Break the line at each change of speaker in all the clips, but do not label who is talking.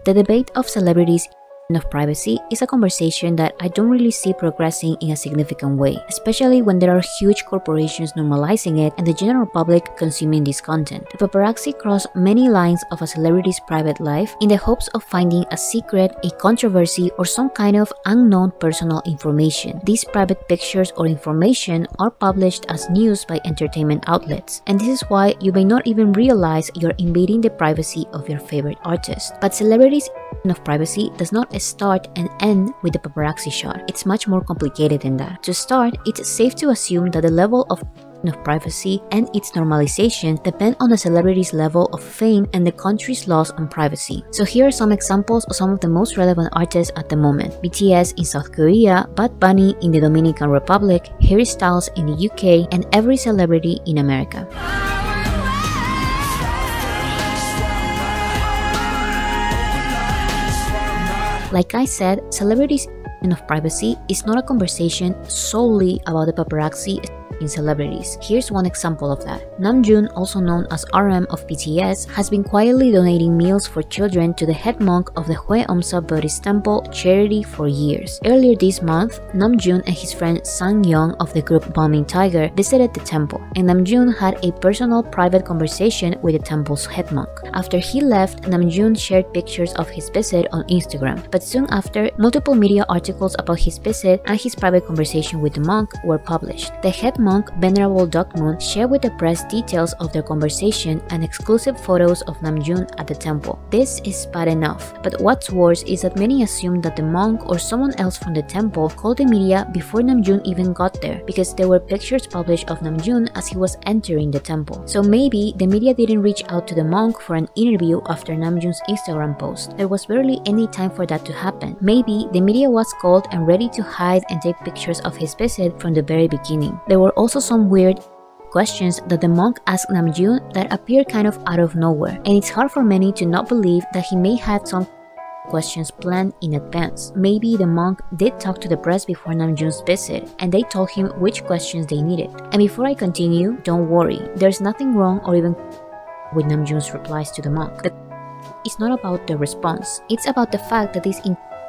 The debate of celebrities of privacy is a conversation that I don't really see progressing in a significant way, especially when there are huge corporations normalizing it and the general public consuming this content. The paparazzi cross many lines of a celebrity's private life in the hopes of finding a secret, a controversy, or some kind of unknown personal information. These private pictures or information are published as news by entertainment outlets, and this is why you may not even realize you're invading the privacy of your favorite artist. But celebrities of privacy does not start and end with the paparazzi shot. It's much more complicated than that. To start, it's safe to assume that the level of privacy and its normalization depend on the celebrity's level of fame and the country's laws on privacy. So here are some examples of some of the most relevant artists at the moment. BTS in South Korea, Bad Bunny in the Dominican Republic, Harry Styles in the UK, and every celebrity in America. Like I said, celebrities of privacy is not a conversation solely about the paparazzi in celebrities. Here's one example of that. Namjoon, also known as RM of BTS, has been quietly donating meals for children to the head monk of the Hweomsa Buddhist Temple charity for years. Earlier this month, Namjoon and his friend Sang Young of the group Bombing Tiger visited the temple, and Namjoon had a personal private conversation with the temple's head monk. After he left, Namjoon shared pictures of his visit on Instagram, but soon after, multiple media articles about his visit and his private conversation with the monk were published. The head monk, Venerable Dokmun, shared with the press details of their conversation and exclusive photos of Namjoon at the temple. This is bad enough, but what's worse is that many assume that the monk or someone else from the temple called the media before Namjoon even got there, because there were pictures published of Namjoon as he was entering the temple. So maybe the media didn't reach out to the monk for an interview after Namjoon's Instagram post. There was barely any time for that to happen. Maybe the media was called and ready to hide and take pictures of his visit from the very beginning. There were also some weird questions that the monk asked Namjoon that appeared kind of out of nowhere, and it's hard for many to not believe that he may have some questions planned in advance. Maybe the monk did talk to the press before Namjoon's visit, and they told him which questions they needed. And before I continue, don't worry, there's nothing wrong or even with Namjoon's replies to the monk. It's not about the response, it's about the fact that these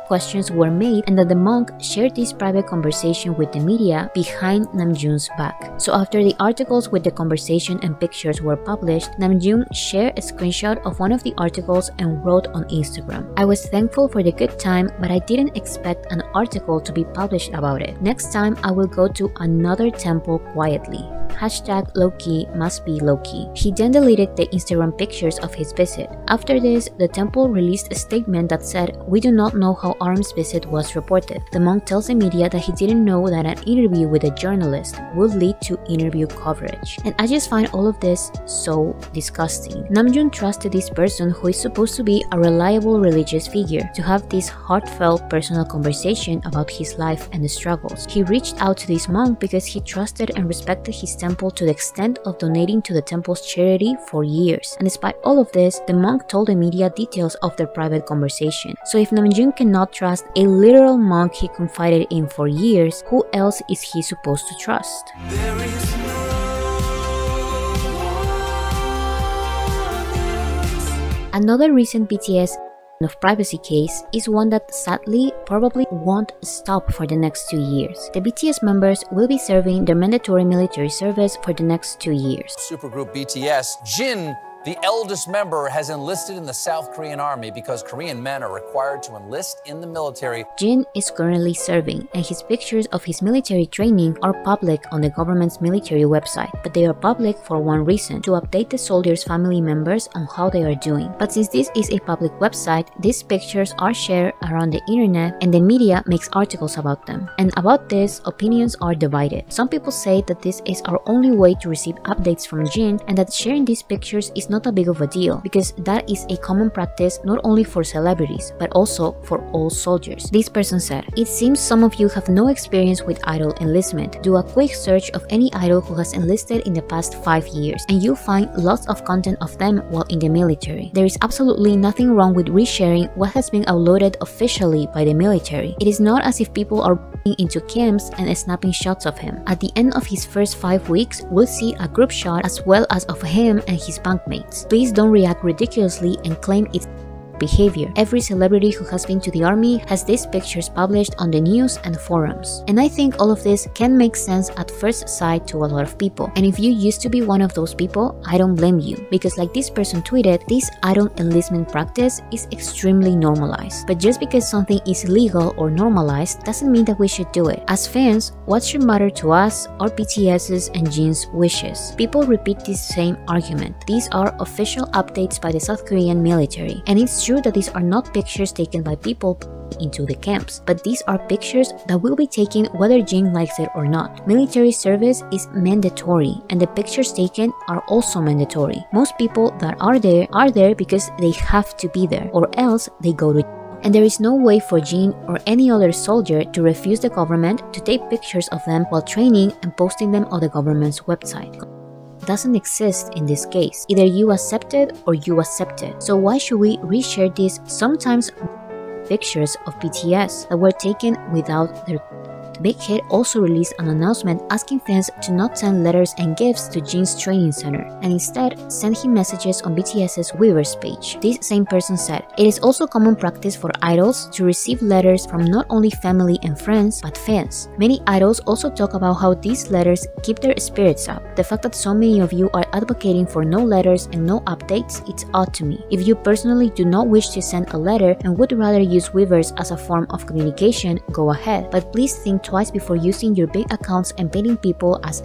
questions were made and that the monk shared this private conversation with the media behind Namjoon's back. So after the articles with the conversation and pictures were published, Namjoon shared a screenshot of one of the articles and wrote on Instagram, "I was thankful for the good time, but I didn't expect an article to be published about it. Next time I will go to another temple quietly. Hashtag low-key must be low-key." He then deleted the Instagram pictures of his visit. After this, the temple released a statement that said, "We do not know how RM's visit was reported." The monk tells the media that he didn't know that an interview with a journalist would lead to interview coverage. And I just find all of this so disgusting. Namjoon trusted this person who is supposed to be a reliable religious figure to have this heartfelt personal conversation about his life and the struggles. He reached out to this monk because he trusted and respected his temple to the extent of donating to the temple's charity for years. And despite all of this, the monk told the media details of their private conversation. So if Namjoon cannot trust a literal monk he confided in for years, who else is he supposed to trust? Another recent BTS of privacy case is one that sadly probably won't stop for the next 2 years. The BTS members will be serving their mandatory military service for the next 2 years.
Supergroup BTS, Jin, the eldest member, has enlisted in the South Korean army because Korean men are required to enlist in the military.
Jin is currently serving, and his pictures of his military training are public on the government's military website, but they are public for one reason: to update the soldiers' family members on how they are doing. But since this is a public website, these pictures are shared around the internet and the media makes articles about them. And about this, opinions are divided. Some people say that this is our only way to receive updates from Jin, and that sharing these pictures is not a big of a deal, because that is a common practice not only for celebrities, but also for all soldiers. This person said, "It seems some of you have no experience with idol enlistment. Do a quick search of any idol who has enlisted in the past 5 years, and you'll find lots of content of them while in the military. There is absolutely nothing wrong with resharing what has been uploaded officially by the military. It is not as if people are into camps and snapping shots of him. At the end of his first 5 weeks, we'll see a group shot as well as of him and his bunkmates. Please don't react ridiculously and claim it's behavior. Every celebrity who has been to the army has these pictures published on the news and forums. And I think all of this can make sense at first sight to a lot of people. And if you used to be one of those people, I don't blame you, because like this person tweeted, this idol enlistment practice is extremely normalized. But just because something is legal or normalized doesn't mean that we should do it. As fans, what should matter to us are BTS's and Jin's wishes. People repeat this same argument. These are official updates by the South Korean military. And it's true that these are not pictures taken by people into the camps, but these are pictures that will be taken whether Jin likes it or not. Military service is mandatory, and the pictures taken are also mandatory. Most people that are there because they have to be there, or else they go to jail. And there is no way for Jin or any other soldier to refuse the government to take pictures of them while training and posting them on the government's website. Doesn't exist in this case. Either you accept it or you accept it. So why should we reshare these sometimes pictures of BTS that were taken without their Big Hit also released an announcement asking fans to not send letters and gifts to Jin's training center, and instead send him messages on BTS's Weverse page. This same person said, "It is also common practice for idols to receive letters from not only family and friends, but fans. Many idols also talk about how these letters keep their spirits up. The fact that so many of you are advocating for no letters and no updates, it's odd to me. If you personally do not wish to send a letter and would rather use Weverse as a form of communication, go ahead. But please think twice before using your big accounts and painting people as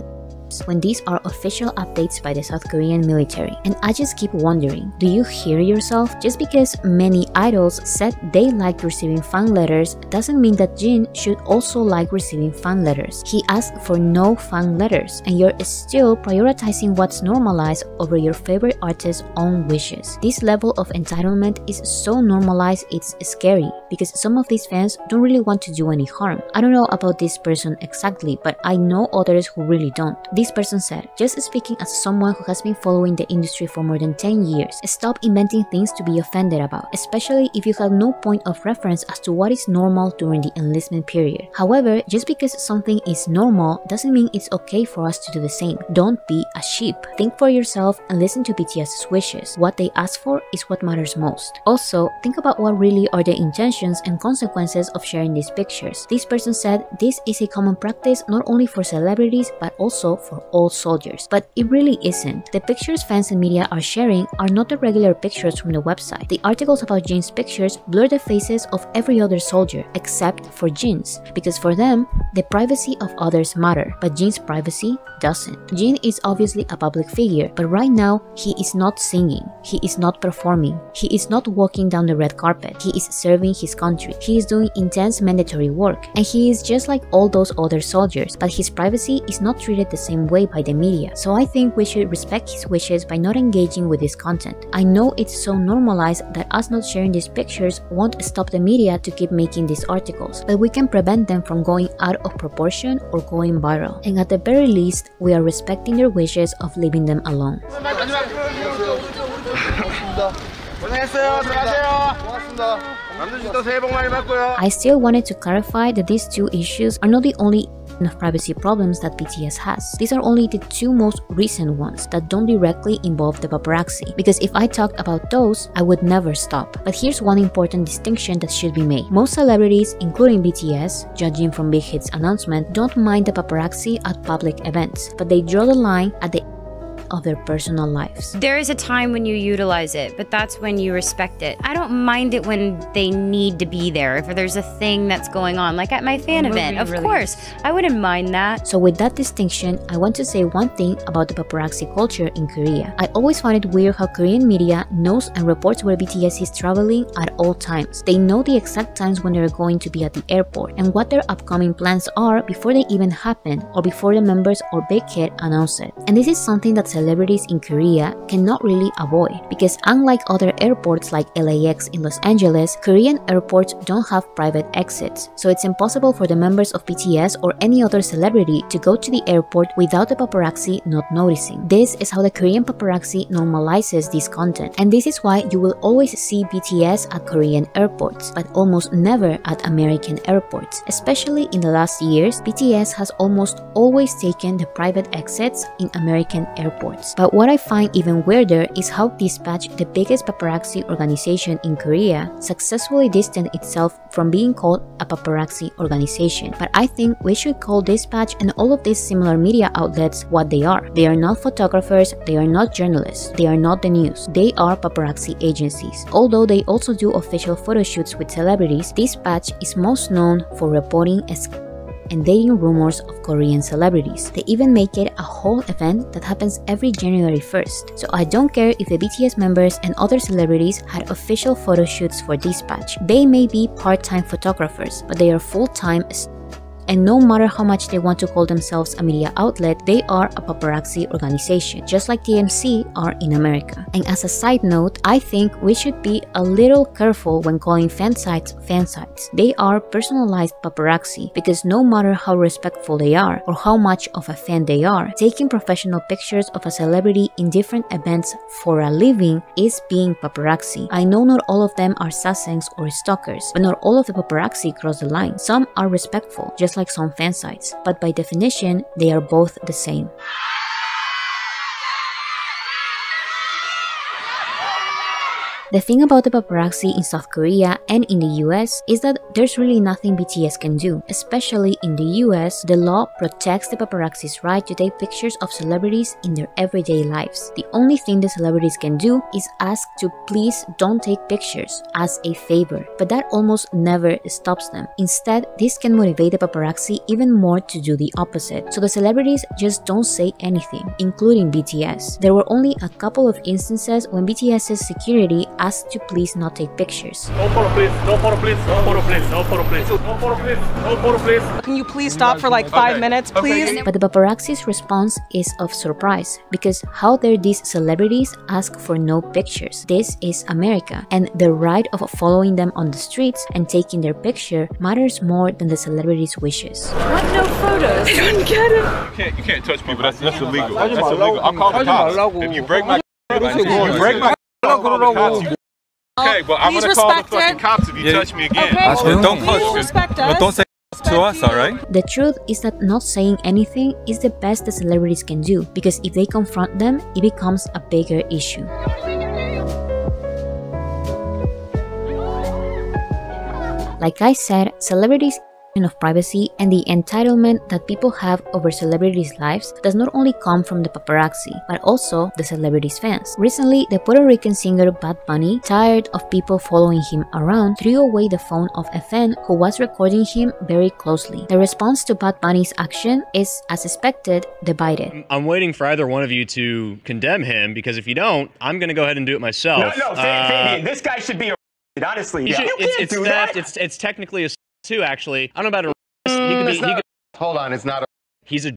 when these are official updates by the South Korean military." And I just keep wondering, do you hear yourself? Just because many idols said they liked receiving fan letters doesn't mean that Jin should also like receiving fan letters. He asked for no fan letters, and you're still prioritizing what's normalized over your favorite artist's own wishes. This level of entitlement is so normalized it's scary, because some of these fans don't really want to do any harm. I don't know about this person exactly, but I know others who really don't. This person said, "Just speaking as someone who has been following the industry for more than 10 years, stop inventing things to be offended about, especially if you have no point of reference as to what is normal during the enlistment period. However, just because something is normal doesn't mean it's okay for us to do the same. Don't be a sheep. Think for yourself and listen to BTS's wishes. What they ask for is what matters most. Also, think about what really are the intentions and consequences of sharing these pictures." This person said, "This is a common practice not only for celebrities but also for all soldiers." But it really isn't. The pictures fans and media are sharing are not the regular pictures from the website. The articles about Jin's pictures blur the faces of every other soldier except for Jin's, because for them, the privacy of others matter, but Jin's privacy doesn't. Jin is obviously a public figure, but right now, he is not singing, he is not performing, he is not walking down the red carpet, he is serving his country, he is doing intense mandatory work, and he is just like all those other soldiers, but his privacy is not treated the same way by the media. So I think we should respect his wishes by not engaging with this content. I know it's so normalized that us not sharing these pictures won't stop the media to keep making these articles, but we can prevent them from going out of proportion or going viral. And at the very least, we are respecting their wishes of leaving them alone. I still wanted to clarify that these two issues are not the only of privacy problems that BTS has. These are only the two most recent ones that don't directly involve the paparazzi, because if I talked about those, I would never stop. But here's one important distinction that should be made. Most celebrities, including BTS, judging from Big Hit's announcement, don't mind the paparazzi at public events, but they draw the line at the of their personal lives.
There is a time when you utilize it, but that's when you respect it. I don't mind it when they need to be there. If there's a thing that's going on, like at my fan event, of course, I wouldn't mind that.
So with that distinction, I want to say one thing about the paparazzi culture in Korea. I always find it weird how Korean media knows and reports where BTS is traveling at all times. They know the exact times when they're going to be at the airport and what their upcoming plans are before they even happen or before the members or Big Hit announce it. And this is something that celebrities in Korea cannot really avoid, because unlike other airports like LAX in Los Angeles, Korean airports don't have private exits, so it's impossible for the members of BTS or any other celebrity to go to the airport without the paparazzi not noticing. This is how the Korean paparazzi normalizes this content, and this is why you will always see BTS at Korean airports, but almost never at American airports. Especially in the last years, BTS has almost always taken the private exits in American airports. reports. But what I find even weirder is how Dispatch, the biggest paparazzi organization in Korea, successfully distanced itself from being called a paparazzi organization. But I think we should call Dispatch and all of these similar media outlets what they are. They are not photographers, they are not journalists, they are not the news. They are paparazzi agencies. Although they also do official photo shoots with celebrities, Dispatch is most known for reporting and dating rumors of Korean celebrities. They even make it a whole event that happens every January 1st. So I don't care if the BTS members and other celebrities had official photo shoots for Dispatch. They may be part-time photographers, but they are full-time, and no matter how much they want to call themselves a media outlet, they are a paparazzi organization, just like TMZ are in America. And as a side note, I think we should be a little careful when calling fan sites fan sites. They are personalized paparazzi, because no matter how respectful they are or how much of a fan they are, taking professional pictures of a celebrity in different events for a living is being paparazzi. I know not all of them are sasaengs or stalkers, but not all of the paparazzi cross the line. Some are respectful, just like some fan sites, but by definition, they are both the same. The thing about the paparazzi in South Korea and in the US is that there's really nothing BTS can do. Especially in the US, the law protects the paparazzi's right to take pictures of celebrities in their everyday lives. The only thing the celebrities can do is ask to please don't take pictures as a favor, but that almost never stops them. Instead, this can motivate the paparazzi even more to do the opposite. So the celebrities just don't say anything, including BTS. There were only a couple of instances when BTS's security asked to please not take pictures.
No photo please, no photo please, no photo please, no photo please, no photo please, no photo please.
Can you please stop for like 5 minutes, please?
But the paparazzi's response is of surprise, because how dare these celebrities ask for no pictures? This is America, and the right of following them on the streets and taking their picture matters more than the celebrity's wishes.
What? No photos? I don't get it.
You can't touch me, but that's illegal. That's illegal. I'll call the cops. If you break my okay, but I'm gonna call the fucking cops if you touch me again.
Okay,
don't
respect us.
don't say to us, alright?
The truth is that not saying anything is the best the celebrities can do, because if they confront them, it becomes a bigger issue. Like I said, celebrities of privacy and the entitlement that people have over celebrities' lives does not only come from the paparazzi, but also the celebrities' fans. Recently, the Puerto Rican singer Bad Bunny, tired of people following him around, threw away the phone of a fan who was recording him very closely. The response to Bad Bunny's action is, as expected, divided.
I'm waiting for either one of you to condemn him, because if you don't, I'm going to go ahead and do it myself.
No, Fabian, this guy should be arrested, honestly. You can't do
theft.
that.
It's technically a too, actually. I don't know about a
Hold on, it's not a...
He's a...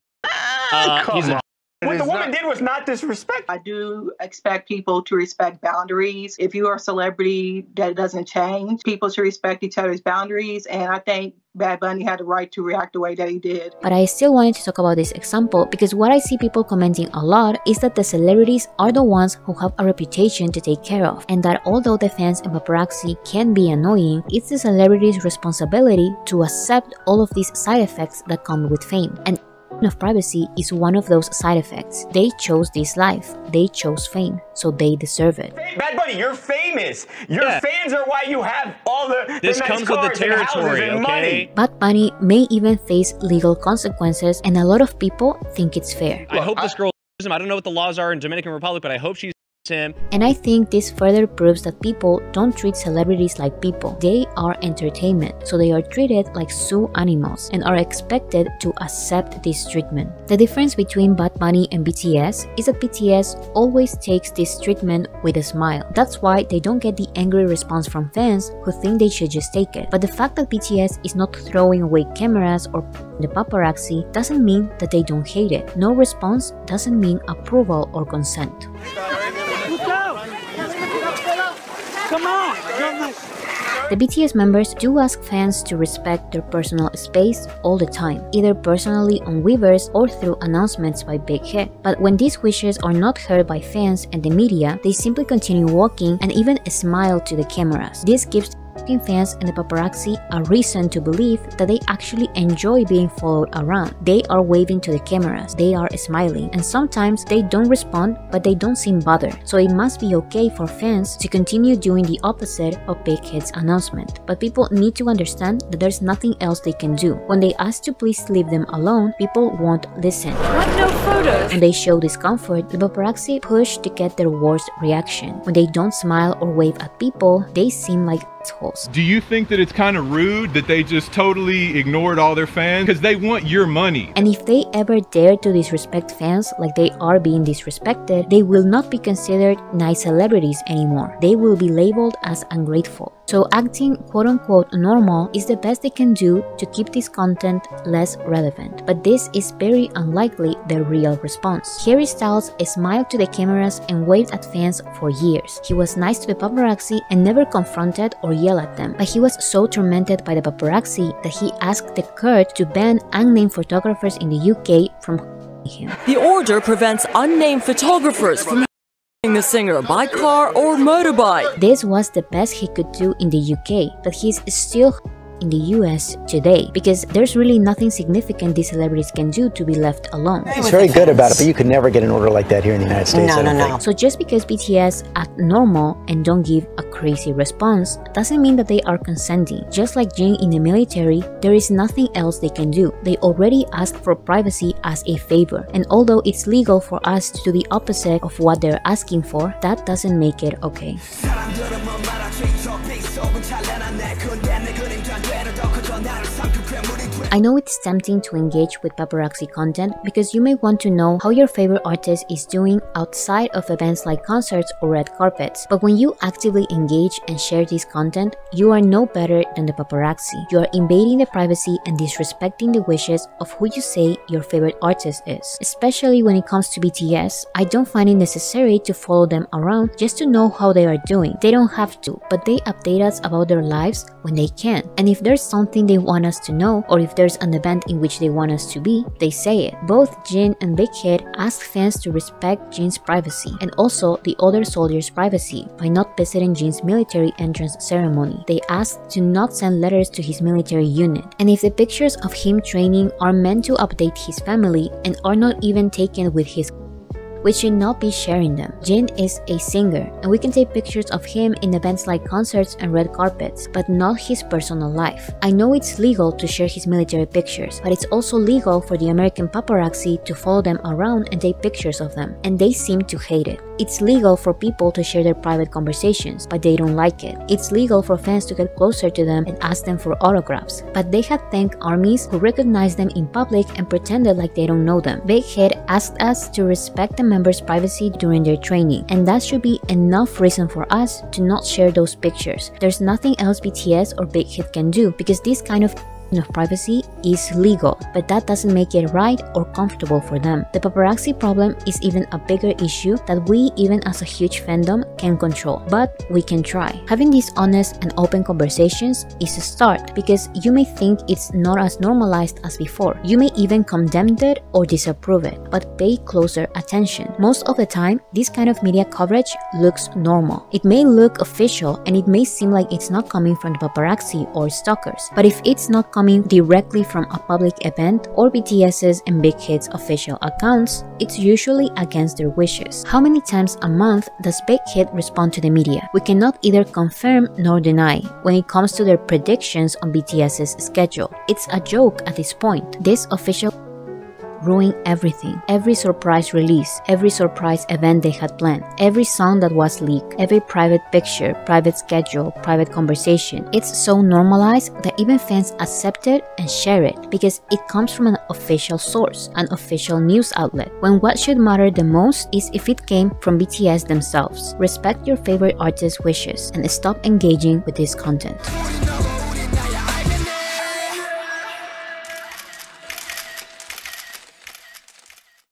Come on. What the woman did was not disrespect.
I do expect people to respect boundaries. If you are a celebrity, that doesn't change. People should respect each other's boundaries, and I think Bad Bunny had the right to react the way that he did.
But I still wanted to talk about this example because what I see people commenting a lot is that the celebrities are the ones who have a reputation to take care of, and that although the fans and paparazzi can be annoying, it's the celebrities' responsibility to accept all of these side effects that come with fame. And of privacy is one of those side effects. They chose this life. They chose fame, so they deserve it.
Bad Bunny, you're famous. Your fans are why you have all the
This
nice
comes with the territory,
and
okay?
Bad Bunny may even face legal consequences, and a lot of people think it's fair.
I hope this girl him. I don't know what the laws are in Dominican Republic, but I hope she's him.
And I think this further proves that people don't treat celebrities like people. They are entertainment, so they are treated like zoo animals and are expected to accept this treatment. The difference between Bad Bunny and BTS is that BTS always takes this treatment with a smile. That's why they don't get the angry response from fans who think they should just take it. But the fact that BTS is not throwing away cameras or the paparazzi doesn't mean that they don't hate it. No response doesn't mean approval or consent.
Come on!
The BTS members do ask fans to respect their personal space all the time, either personally on Weverse or through announcements by Big Hit. But when these wishes are not heard by fans and the media, they simply continue walking and even smile to the cameras. This gives fans and the paparazzi a reason to believe that they actually enjoy being followed around. They are waving to the cameras, they are smiling, and sometimes they don't respond, but they don't seem bothered. So it must be okay for fans to continue doing the opposite of Big Hit's announcement. But people need to understand that there's nothing else they can do. When they ask to please leave them alone, people won't listen.
No photos.
When they show discomfort, the paparazzi push to get their worst reaction. When they don't smile or wave at people, they seem like assholes.
Do you think that it's kind of rude that they just totally ignored all their fans? Because they want your money.
And if they ever dare to disrespect fans like they are being disrespected, they will not be considered nice celebrities anymore. They will be labeled as ungrateful. So acting quote-unquote normal is the best they can do to keep this content less relevant. But this is very unlikely the real response. Harry Styles smiled to the cameras and waved at fans for years. He was nice to the paparazzi and never confronted or yelled at them. But he was so tormented by the paparazzi that he asked the court to ban unnamed photographers in the UK from him.
The order prevents unnamed photographers from the singer by car or motorbike.
This was the best he could do in the UK, but he's still in the US today because there's really nothing significant these celebrities can do to be left alone.
He's very good about it, but you could never get an order like that here in the United States. No.
So just because BTS act normal and don't give a crazy response doesn't mean that they are consenting. Just like Jin in the military, there is nothing else they can do. They already asked for privacy as a favor, and although it's legal for us to do the opposite of what they're asking for, that doesn't make it okay. I know it's tempting to engage with paparazzi content because you may want to know how your favorite artist is doing outside of events like concerts or red carpets. But when you actively engage and share this content, you are no better than the paparazzi. You are invading the privacy and disrespecting the wishes of who you say your favorite artist is. Especially when it comes to BTS, I don't find it necessary to follow them around just to know how they are doing. They don't have to, but they update us about their lives when they can. And if there's something they want us to know, or if there's an event in which they want us to be, they say it. Both Jin and Big Hit asked fans to respect Jin's privacy and also the other soldiers' privacy by not visiting Jin's military entrance ceremony. They asked to not send letters to his military unit. And if the pictures of him training are meant to update his family and are not even taken with his, we should not be sharing them. Jin is a singer, and we can take pictures of him in events like concerts and red carpets, but not his personal life. I know it's legal to share his military pictures, but it's also legal for the American paparazzi to follow them around and take pictures of them, and they seem to hate it. It's legal for people to share their private conversations, but they don't like it. It's legal for fans to get closer to them and ask them for autographs, but they had thanked armies who recognized them in public and pretended like they don't know them. Big Hit asked us to respect the members' privacy during their training, and that should be enough reason for us to not share those pictures. There's nothing else BTS or Big Hit can do because this kind of privacy is legal, but that doesn't make it right or comfortable for them. The paparazzi problem is even a bigger issue that we, even as a huge fandom, can control, but we can try. Having these honest and open conversations is a start because you may think it's not as normalized as before. You may even condemn it or disapprove it, but pay closer attention. Most of the time, this kind of media coverage looks normal. It may look official and it may seem like it's not coming from the paparazzi or stalkers, but if it's not coming directly from a public event or BTS's and Big Hit's official accounts, it's usually against their wishes. How many times a month does Big Hit respond to the media? We cannot either confirm nor deny when it comes to their predictions on BTS's schedule. It's a joke at this point. This official ruin everything. Every surprise release, every surprise event they had planned, every song that was leaked, every private picture, private schedule, private conversation. It's so normalized that even fans accept it and share it because it comes from an official source, an official news outlet, when what should matter the most is if it came from BTS themselves. Respect your favorite artist's wishes and stop engaging with this content.